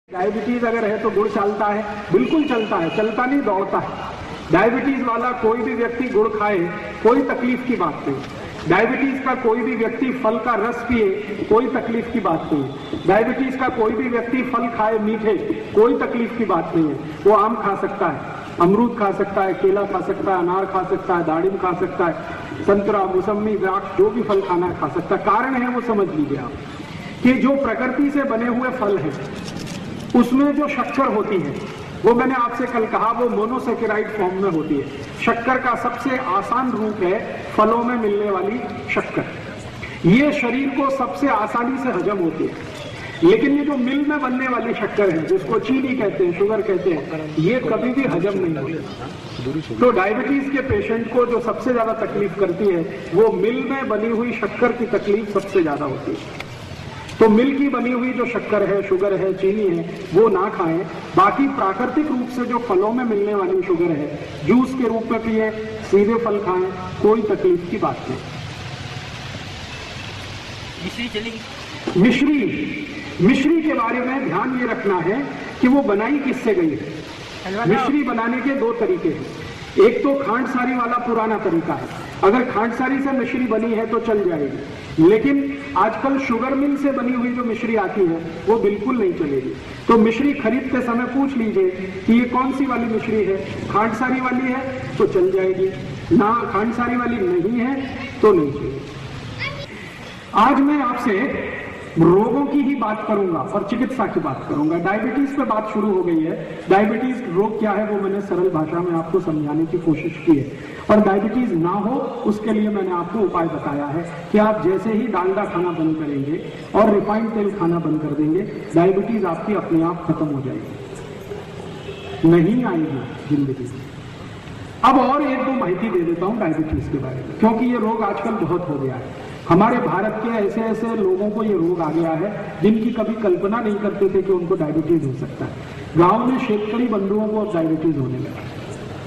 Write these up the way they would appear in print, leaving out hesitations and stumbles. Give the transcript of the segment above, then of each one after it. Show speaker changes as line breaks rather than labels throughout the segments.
Diabetes अगर है तो गुड़ चलता है? बिल्कुल चलता है, चलता नहीं दौड़ता है। डायबिटीज वाला कोई भी व्यक्ति गुड़ खाए कोई तकलीफ की बात नहीं। डायबिटीज का कोई भी व्यक्ति फल का रस पिए कोई तकलीफ की बात नहीं। डायबिटीज का कोई भी व्यक्ति फल खाए मीठे कोई तकलीफ की बात नहीं है। वो आम खा सकता है, अमरूद खा सकता है, केला खा सकता है, अनार खा सकता है, दाड़िम खा सकता है, संतरा, मौसमी, द्राक्ष, जो भी फल खाना है खा सकता है। कारण है वो समझ लीजिए आप कि जो प्रकृति से बने हुए फल हैं उसमें जो शक्कर होती है वो मैंने आपसे कल कहा वो मोनोसेकेराइड फॉर्म में होती है। शक्कर का सबसे आसान रूप है फलों में मिलने वाली शक्कर। ये शरीर को सबसे आसानी से हजम होती है। लेकिन ये जो मिल में बनने वाली शक्कर है जिसको चीनी कहते हैं, शुगर कहते हैं, ये कभी भी हजम नहीं होती। तो डायबिटीज के पेशेंट को जो सबसे ज्यादा तकलीफ करती है वो मिल में बनी हुई शक्कर की तकलीफ सबसे ज्यादा होती है। तो मिल की बनी हुई जो शक्कर है, शुगर है, चीनी है, वो ना खाएं। बाकी प्राकृतिक रूप से जो फलों में मिलने वाली शुगर है जूस के रूप में पिए, सीधे फल खाएं, कोई तकलीफ की बात नहीं।
मिश्री चलेगी?
मिश्री के बारे में ध्यान ये रखना है कि वो बनाई किससे गई है। मिश्री बनाने के दो तरीके हैं। एक तो खांडसारी वाला पुराना तरीका है, अगर खांडसारी से मिश्री बनी है तो चल जाएगी। लेकिन आजकल शुगर मिल से बनी हुई जो मिश्री आती है वो बिल्कुल नहीं चलेगी। तो मिश्री खरीदते समय पूछ लीजिए कि ये कौन सी वाली मिश्री है। खांडसारी वाली है तो चल जाएगी, ना खांडसारी वाली नहीं है तो नहीं चलेगी। आज मैं आपसे रोगों की ही बात करूंगा और चिकित्सा की बात करूंगा। डायबिटीज पे बात शुरू हो गई है। डायबिटीज रोग क्या है वो मैंने सरल भाषा में आपको समझाने की कोशिश की है। और डायबिटीज ना हो उसके लिए मैंने आपको उपाय बताया है कि आप जैसे ही डालडा खाना बंद करेंगे और रिफाइंड तेल खाना बंद कर देंगे, डायबिटीज आपकी अपने आप खत्म हो जाएगी, नहीं आएगी जिंदगी में। अब और एक दो माहिती दे देता हूं डायबिटीज के बारे में, क्योंकि ये रोग आजकल बहुत हो गया है। हमारे भारत के ऐसे ऐसे लोगों को ये रोग आ गया है जिनकी कभी कल्पना नहीं करते थे कि उनको डायबिटीज हो सकता है। गांव में शेतकरी बंधुओं को अब डायबिटीज होने लगा,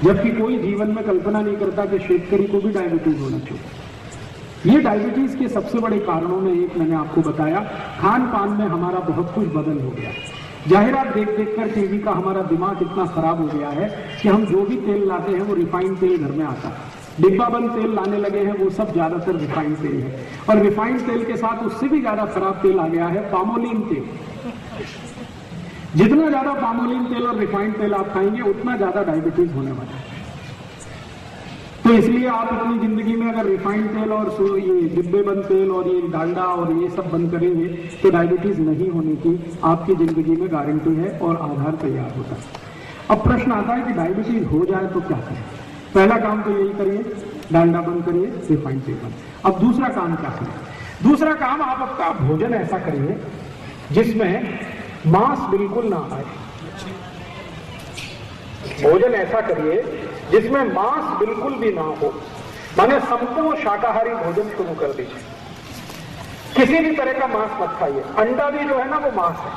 जबकि कोई जीवन में कल्पना नहीं करता कि शेतकरी को भी डायबिटीज होना चाहिए। ये डायबिटीज के सबसे बड़े कारणों में एक मैंने आपको बताया, खान पान में हमारा बहुत कुछ बदल हो गया। जाहिरात देख देख कर टीवी का हमारा दिमाग इतना खराब हो गया है कि हम जो भी तेल लाते हैं वो रिफाइंड तेल घर में आता है। डिब्बा बंद तेल लाने लगे हैं वो सब ज्यादातर रिफाइंड तेल है। और रिफाइंड तेल के साथ उससे भी ज्यादा खराब तेल आ गया है पामोलिन तेल। जितना ज्यादा पामोलिन तेल और रिफाइंड तेल आप खाएंगे उतना ज्यादा डायबिटीज होने वाला है। तो इसलिए आप अपनी जिंदगी में अगर रिफाइंड तेल और ये डिब्बे बंद तेल और ये डालडा और ये सब बंद करेंगे तो डायबिटीज नहीं होने की आपकी जिंदगी में गारंटी है और आधार तैयार होता है। अब प्रश्न आता है कि डायबिटीज हो जाए तो क्या करें। पहला काम तो यही करिए, डालडा बंद करिए, रिफाइंड तेल बंद। अब दूसरा काम क्या करें? दूसरा काम आप आपका भोजन ऐसा करिए जिसमें मांस बिल्कुल ना आए। भोजन ऐसा करिए जिसमें मांस बिल्कुल भी ना हो, माने संपूर्ण शाकाहारी भोजन शुरू कर दीजिए। किसी भी तरह का मांस मत खाइए। अंडा भी जो है ना वो मांस है,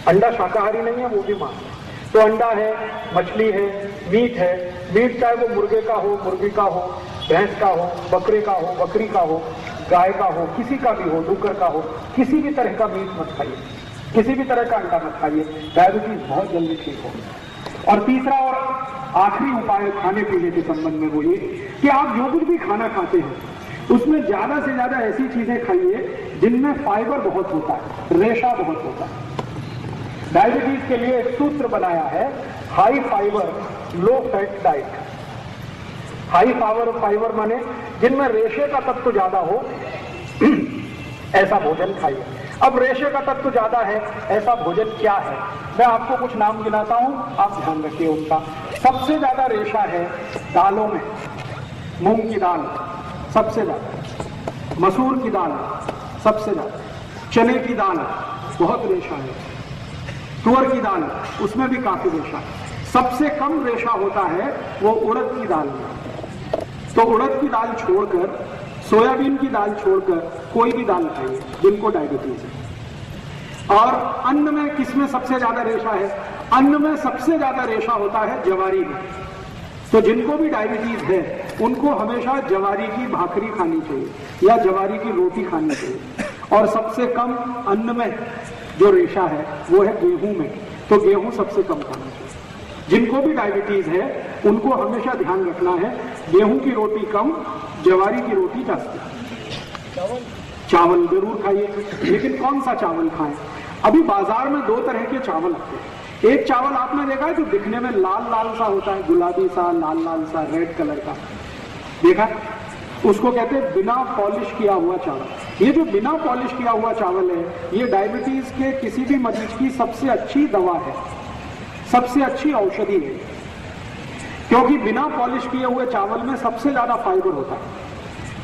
अंडा शाकाहारी नहीं है, वो भी मांस है। तो अंडा है, मछली है, मीट है। मीट चाहे वो मुर्गे का हो, मुर्गी का हो, भैंस का हो, बकरे का हो, बकरी का हो, गाय का हो, किसी का भी हो, डुक्कर का हो, किसी भी तरह का मीट मत खाइए, किसी भी तरह का अंडा मत खाइए। डायबिटीज बहुत जल्दी ठीक होगी। और तीसरा और आखिरी उपाय खाने पीने के संबंध में वो ये कि आप जो कुछ भी खाना खाते हैं उसमें ज्यादा से ज्यादा ऐसी चीजें खाइए जिनमें फाइबर बहुत होता है, रेशा बहुत होता है। डायबिटीज के लिए एक सूत्र बनाया है, high fibre low fat diet. High fibre माने जिनमें रेशे का तत्व ज्यादा हो ऐसा भोजन खाइए। अब रेशे का तत्व ज्यादा है ऐसा भोजन क्या है? मैं आपको कुछ नाम गिनाता हूं, आप ध्यान रखिए उनका। सबसे ज्यादा रेशा है दालों में। मूंग की दाल सबसे ज्यादा, मसूर की दाल सबसे ज्यादा, चने की दाल बहुत रेशा है, तुअर की दाल उसमें भी काफी रेशा है। सबसे कम रेशा होता है वो उड़द की दाल में। तो उड़द की दाल छोड़कर, सोयाबीन की दाल छोड़कर कोई भी दाल खाइए जिनको डायबिटीज है। और अन्न में किसमें सबसे ज्यादा रेशा है? अन्न में सबसे ज्यादा रेशा होता है जवारी में। तो जिनको भी डायबिटीज है उनको हमेशा जवारी की भाखरी खानी चाहिए या जवारी की रोटी खानी चाहिए। और सबसे कम अन्न में जो रेशा है वो है गेहूं में, तो गेहूं सबसे कम खाना चाहिए। जिनको भी डायबिटीज है उनको हमेशा ध्यान रखना है, गेहूं की रोटी कम, ज्वारी की रोटी जास्ती। चावल जरूर खाइए, लेकिन कौन सा चावल खाएं? अभी बाजार में दो तरह के चावल आते हैं। एक चावल आपने देखा है जो दिखने में लाल लाल सा होता है, गुलाबी सा, लाल लाल सा, रेड कलर का, देखा? उसको कहते हैं बिना पॉलिश किया हुआ चावल। ये जो बिना पॉलिश किया हुआ चावल है, ये डायबिटीज के किसी भी मरीज की सबसे अच्छी दवा है, सबसे अच्छी औषधि है, क्योंकि बिना पॉलिश किए हुए चावल में सबसे ज्यादा फाइबर होता है।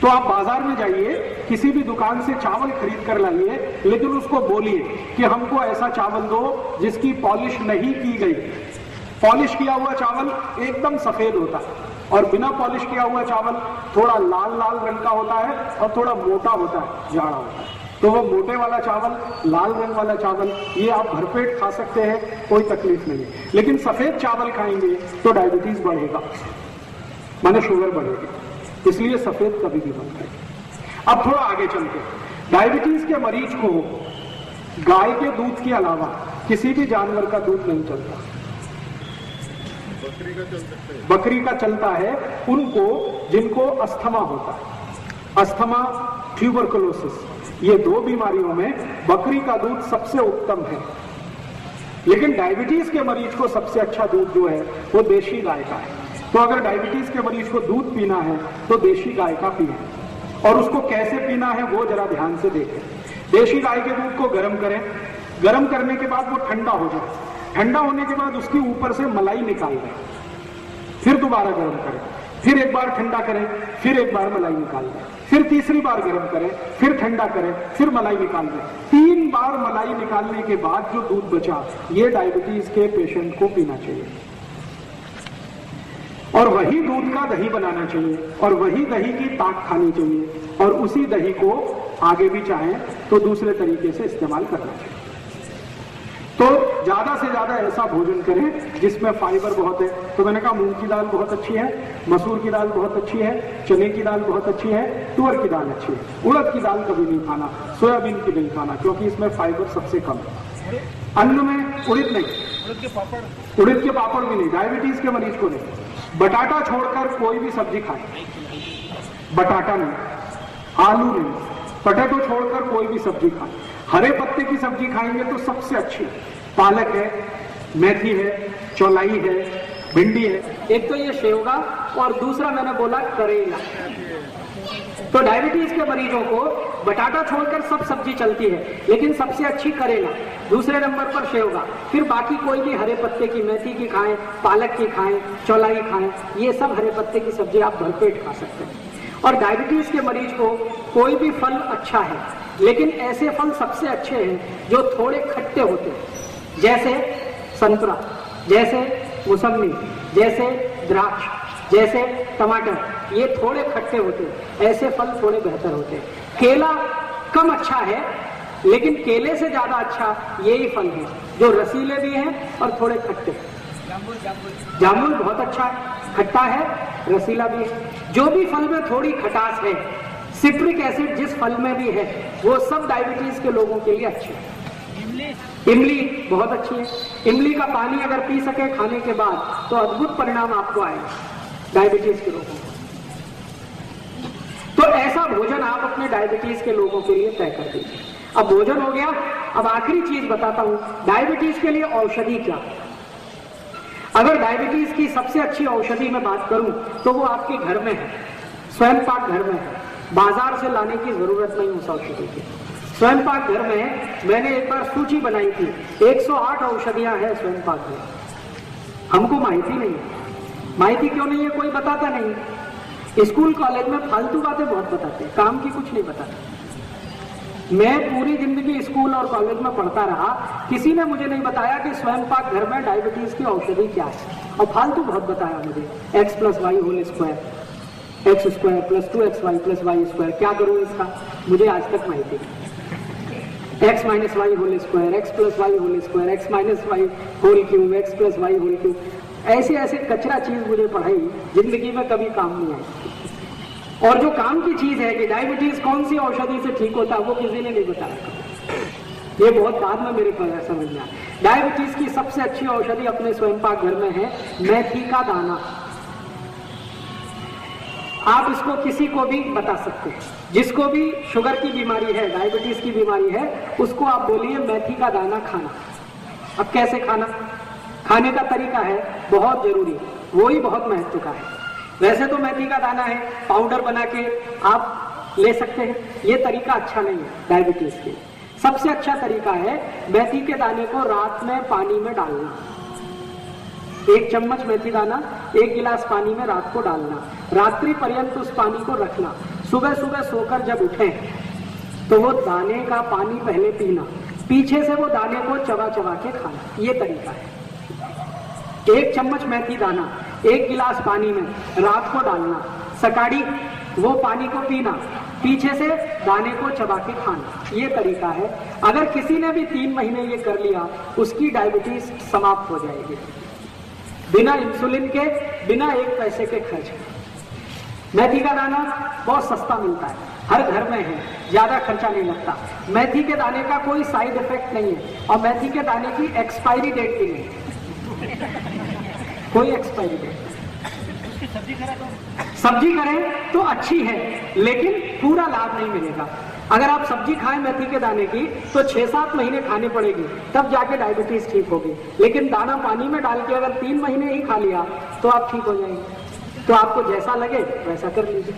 तो आप बाजार में जाइए, किसी भी दुकान से चावल खरीद कर लाइए, लेकिन उसको बोलिए कि हमको ऐसा चावल दो जिसकी पॉलिश नहीं की गई। पॉलिश किया हुआ चावल एकदम सफेद होता है और बिना पॉलिश किया हुआ चावल थोड़ा लाल लाल रंग का होता है और थोड़ा मोटा होता है, जाड़ा होता है। तो वो मोटे वाला चावल, लाल रंग वाला चावल, ये आप भरपेट खा सकते हैं, कोई तकलीफ नहीं है। लेकिन सफेद चावल खाएंगे तो डायबिटीज बढ़ेगा, माने शुगर बढ़ेगी, इसलिए सफेद कभी भी मत खाइए। अब थोड़ा आगे चलते, डायबिटीज के मरीज को गाय के दूध के अलावा किसी भी जानवर का दूध नहीं चलता। बकरी का चलता है उनको जिनको अस्थमा होता है, अस्थमा, ट्यूबरकुलोसिस, ये दो बीमारियों में बकरी का दूध सबसे उत्तम है। लेकिन डायबिटीज के मरीज को सबसे अच्छा दूध जो है वो देशी गाय का है। तो अगर डायबिटीज के मरीज को दूध पीना है तो देशी गाय का पिए, और उसको कैसे पीना है वो जरा ध्यान से देखें। देशी गाय के दूध को गर्म करें, गर्म करने के बाद वो ठंडा हो जाए, ठंडा होने के बाद उसके ऊपर से मलाई निकाल दें, फिर दोबारा गर्म करें, फिर एक बार ठंडा करें, फिर एक बार मलाई निकाल दें, फिर तीसरी बार गर्म करें, फिर ठंडा करें, फिर मलाई निकाल दें। 3 बार मलाई निकालने के बाद जो दूध बचा, ये डायबिटीज के पेशेंट को पीना चाहिए। और वही दूध का दही बनाना चाहिए, और वही दही की ताक खानी चाहिए, और उसी दही को आगे भी चाहें तो दूसरे तरीके से इस्तेमाल करना चाहिए। तो ज्यादा से ज्यादा ऐसा भोजन करें जिसमें फाइबर बहुत है। तो मैंने कहा मूंग की दाल बहुत अच्छी है, मसूर की दाल बहुत अच्छी है, चने की दाल बहुत अच्छी है, तुअर की दाल अच्छी है। उड़द की दाल कभी नहीं खाना, सोयाबीन की नहीं खाना, क्योंकि इसमें फाइबर सबसे कम है। अन्न में उड़द नहीं, उड़द के पापड़ भी नहीं, डायबिटीज के मरीज को नहीं। बटाटा छोड़कर कोई भी सब्जी खाए, बटाटा नहीं, आलू नहीं, पटेटो छोड़कर कोई भी सब्जी खाए। हरे पत्ते की सब्जी खाएंगे तो सबसे अच्छी पालक है, मेथी है, चौलाई है, भिंडी है। एक तो ये शेवगा और दूसरा मैंने बोला करेला। तो डायबिटीज के मरीजों को बटाटा छोड़कर सब सब्जी चलती है, लेकिन सबसे अच्छी करेला, दूसरे नंबर पर शेवगा, फिर बाकी कोई भी हरे पत्ते की, मेथी की खाएं, पालक की खाएं, चौलाई खाएं, ये सब हरे पत्ते की सब्जी आप भरपेट खा सकते हैं। और डायबिटीज के मरीज को कोई भी फल अच्छा है, लेकिन ऐसे फल सबसे अच्छे हैं जो थोड़े खट्टे होते हैं, जैसे संतरा, जैसे मौसमी, जैसे द्राक्ष, जैसे टमाटर, ये थोड़े खट्टे होते हैं, ऐसे फल थोड़े बेहतर होते हैं। केला कम अच्छा है, लेकिन केले से ज्यादा अच्छा यही फल है जो रसीले भी हैं और थोड़े खट्टे। जामुन बहुत अच्छा है, खट्टा है, रसीला भी है। जो भी फल में थोड़ी खटास है, सिट्रिक एसिड जिस फल में भी है, वो सब डायबिटीज के लोगों के लिए अच्छे है। इमली बहुत अच्छी है, इमली का पानी अगर पी सके खाने के बाद तो अद्भुत परिणाम आपको आएगा डायबिटीज के लोगों को। तो ऐसा भोजन आप अपने डायबिटीज के लोगों के लिए तय कर दीजिए। अब भोजन हो गया, अब आखिरी चीज बताता हूं, डायबिटीज के लिए औषधि क्या। अगर डायबिटीज की सबसे अच्छी औषधि मैं बात करूं तो वो आपके घर में है, स्वयं पाक घर में है, बाजार से लाने की जरूरत नहीं उस औषधि की। स्वयं पाक घर में मैंने एक बार सूची बनाई थी, 108 औषधियां हैं स्वयं पाक में। हमको माहिती नहीं है, माहिती क्यों नहीं है, कोई बताता नहीं। स्कूल कॉलेज में फालतू बातें बहुत बताते हैं, काम की कुछ नहीं बताते। मैं पूरी जिंदगी स्कूल और कॉलेज में पढ़ता रहा, किसी ने मुझे नहीं बताया कि स्वयं पाक घर में डायबिटीज की औषधि क्या है, और फालतू बहुत बताया मुझे, x + y whole square, x² + 2xy + y², क्या करूं इसका, मुझे आज तक माहिती नहीं। x - y whole square, x + y whole square, x - y whole cube, x + y whole cube, ऐसे ऐसे कचरा चीज मुझे पढ़ाई, जिंदगी में कभी काम नहीं आई। और जो काम की चीज है कि डायबिटीज कौन सी औषधि से ठीक होता है, वो किसी ने नहीं बताया।
ये बहुत बाद में मेरे को समझ में आया। डायबिटीज की सबसे अच्छी औषधि अपने स्वयं पाक घर में है मेथी का दाना। आप इसको किसी को भी बता सकते हैं, जिसको भी शुगर की बीमारी है, डायबिटीज की बीमारी है, उसको आप बोलिए मेथी का दाना खाना। अब कैसे खाना, खाने का तरीका है बहुत जरूरी, वो ही बहुत महत्व का है। वैसे तो मेथी का दाना है, पाउडर बना के आप ले सकते हैं, ये तरीका अच्छा नहीं है डायबिटीज के। सबसे अच्छा तरीका है मेथी के दाने को रात में पानी में डालना। 1 चम्मच मेथी दाना 1 गिलास पानी में रात को डालना, रात्रि पर्यंत उस पानी को रखना। सुबह सुबह सोकर जब उठे तो वो दाने का पानी पहले पीना, पीछे से वो दाने को चबा चबा के खाना, ये तरीका है। 1 चम्मच मेथी दाना 1 गिलास पानी में रात को डालना, सकाड़ी वो पानी को पीना, पीछे से दाने को चबा के खाना, ये तरीका है। अगर किसी ने भी 3 महीने ये कर लिया, उसकी डायबिटीज समाप्त हो जाएगी, बिना इंसुलिन के, बिना 1 पैसे के खर्च। मेथी का दाना बहुत सस्ता मिलता है, हर घर में है, ज्यादा खर्चा नहीं लगता। मेथी के दाने का कोई साइड इफेक्ट नहीं है, और मेथी के दाने की एक्सपायरी डेट भी नहीं, कोई एक्सपायरी डेट। सब्जी करें तो अच्छी है, लेकिन पूरा लाभ नहीं मिलेगा। अगर आप सब्जी खाएं मेथी के दाने की तो 6-7 महीने खाने पड़ेगी, तब जाके डायबिटीज ठीक होगी। लेकिन दाना पानी में डाल के अगर 3 महीने ही खा लिया तो आप ठीक हो जाएंगे। तो आपको जैसा लगे वैसा कर लीजिए।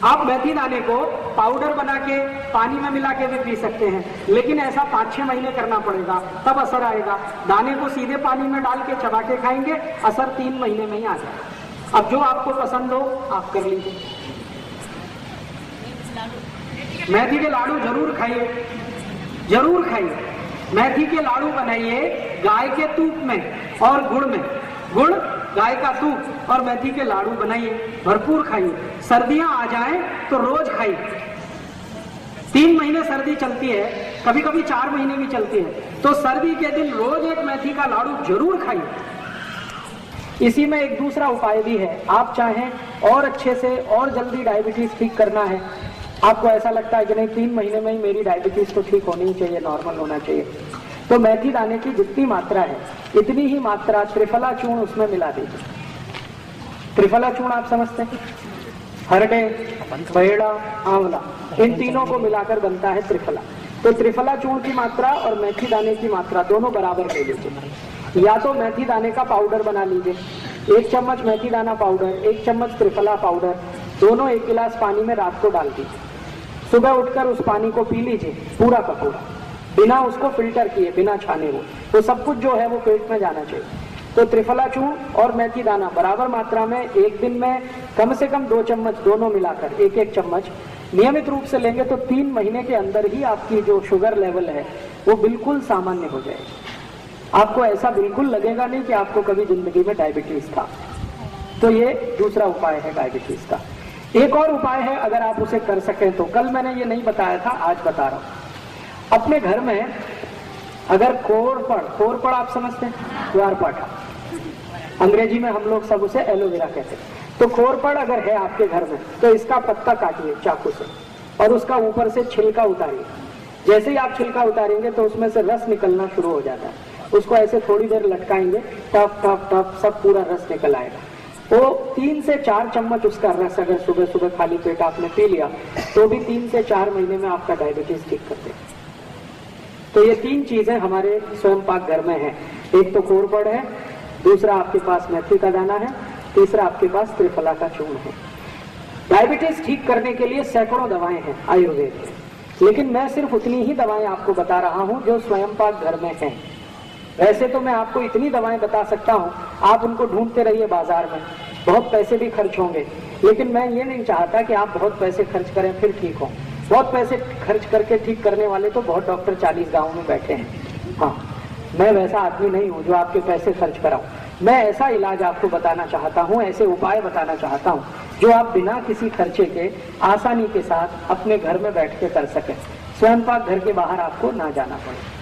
आप मेथी दाने को पाउडर बना के पानी में मिला के भी पी सकते हैं, लेकिन ऐसा 5-6 महीने करना पड़ेगा, तब असर आएगा। दाने को सीधे पानी में डाल के चबा के खाएंगे, असर 3 महीने में ही आ जाएगा। अब जो आपको पसंद हो आप कर लीजिए। मेथी के लाडू जरूर खाइए, जरूर खाइए। मेथी के लाडू बनाइए गाय के तूप में और गुड़ में, गुड़, गाय का तूप और मेथी के लाडू बनाइए, भरपूर खाइए। सर्दियां आ जाएं तो रोज खाइए। 3 महीने सर्दी चलती है, कभी कभी 4 महीने भी चलती है, तो सर्दी के दिन रोज 1 मेथी का लाडू जरूर खाइए। इसी में एक दूसरा उपाय भी है। आप चाहें और अच्छे से और जल्दी डायबिटीज ठीक करना है, आपको ऐसा लगता है कि नहीं 3 महीने में ही मेरी डायबिटीज तो ठीक होनी ही चाहिए, नॉर्मल होना चाहिए, तो मेथी दाने की जितनी मात्रा है इतनी ही मात्रा त्रिफला चूर्ण उसमें मिला दीजिए। त्रिफला चूर्ण आप समझते हैं, हरडे, पेड़ा, आंवला, इन तीनों को मिलाकर बनता है त्रिफला। तो त्रिफला चूर्ण की मात्रा और मेथी दाने की मात्रा दोनों बराबर ले लीजिए। या तो मेथी दाने का पाउडर बना लीजिए, 1 चम्मच मेथी दाना पाउडर, 1 चम्मच त्रिफला पाउडर, दोनों 1 गिलास पानी में रात को डाल दीजिए। सुबह उठकर उस पानी को पी लीजिए पूरा का पूरा, बिना उसको फिल्टर किए, बिना छाने हुए। तो सब कुछ जो है वो पेट में जाना चाहिए। तो त्रिफला चूर्ण और मेथी दाना बराबर मात्रा में एक दिन में कम से कम 2 चम्मच, दोनों मिलाकर 1-1 चम्मच नियमित रूप से लेंगे तो 3 महीने के अंदर ही आपकी जो शुगर लेवल है वो बिल्कुल सामान्य हो जाएगी। आपको ऐसा बिल्कुल लगेगा नहीं कि आपको कभी जिंदगी में डायबिटीज था। तो ये दूसरा उपाय है डायबिटीज का। एक और उपाय है, अगर आप उसे कर सकें तो, कल मैंने ये नहीं बताया था, आज बता रहा हूं। अपने घर में अगर कोरपड़ आप समझते हैं, द्वारपाठा, अंग्रेजी में हम लोग सब उसे एलोवेरा कहते हैं। तो कोरपड़ अगर है आपके घर में तो इसका पत्ता काटिए चाकू से और उसका ऊपर से छिलका उतारिए। जैसे ही आप छिलका उतारेंगे तो उसमें से रस निकलना शुरू हो जाता है। उसको ऐसे थोड़ी देर लटकाएंगे, टप टप टप सब पूरा रस निकल आएगा। वो 3 से 4 चम्मच उसका रस अगर सुबह सुबह खाली पेट आपने पी लिया तो भी 3 से 4 महीने में आपका डायबिटीज ठीक कर देगा। तो ये 3 चीजें हमारे स्वयं पाक घर में है। एक तो कोरपड़ है, दूसरा आपके पास मेथी का दाना है, तीसरा आपके पास त्रिफला का चूर्ण है। डायबिटीज ठीक करने के लिए सैकड़ों दवाएं हैं आयुर्वेद में, लेकिन मैं सिर्फ उतनी ही दवाएं आपको बता रहा हूं जो स्वयं पाक घर में हैं। वैसे तो मैं आपको इतनी दवाएं बता सकता हूं, आप उनको ढूंढते रहिए बाजार में, बहुत पैसे भी खर्च होंगे, लेकिन मैं ये नहीं चाहता कि आप बहुत पैसे खर्च करें फिर ठीक हो। बहुत पैसे खर्च करके ठीक करने वाले तो बहुत डॉक्टर 40 गाँव में बैठे हैं। हाँ, मैं वैसा आदमी नहीं हूँ जो आपके पैसे खर्च कराऊं। मैं ऐसा इलाज आपको बताना चाहता हूँ, ऐसे उपाय बताना चाहता हूँ जो आप बिना किसी खर्चे के आसानी के साथ अपने घर में बैठ के कर सकें, स्वयं पाक घर के बाहर आपको ना जाना पड़े।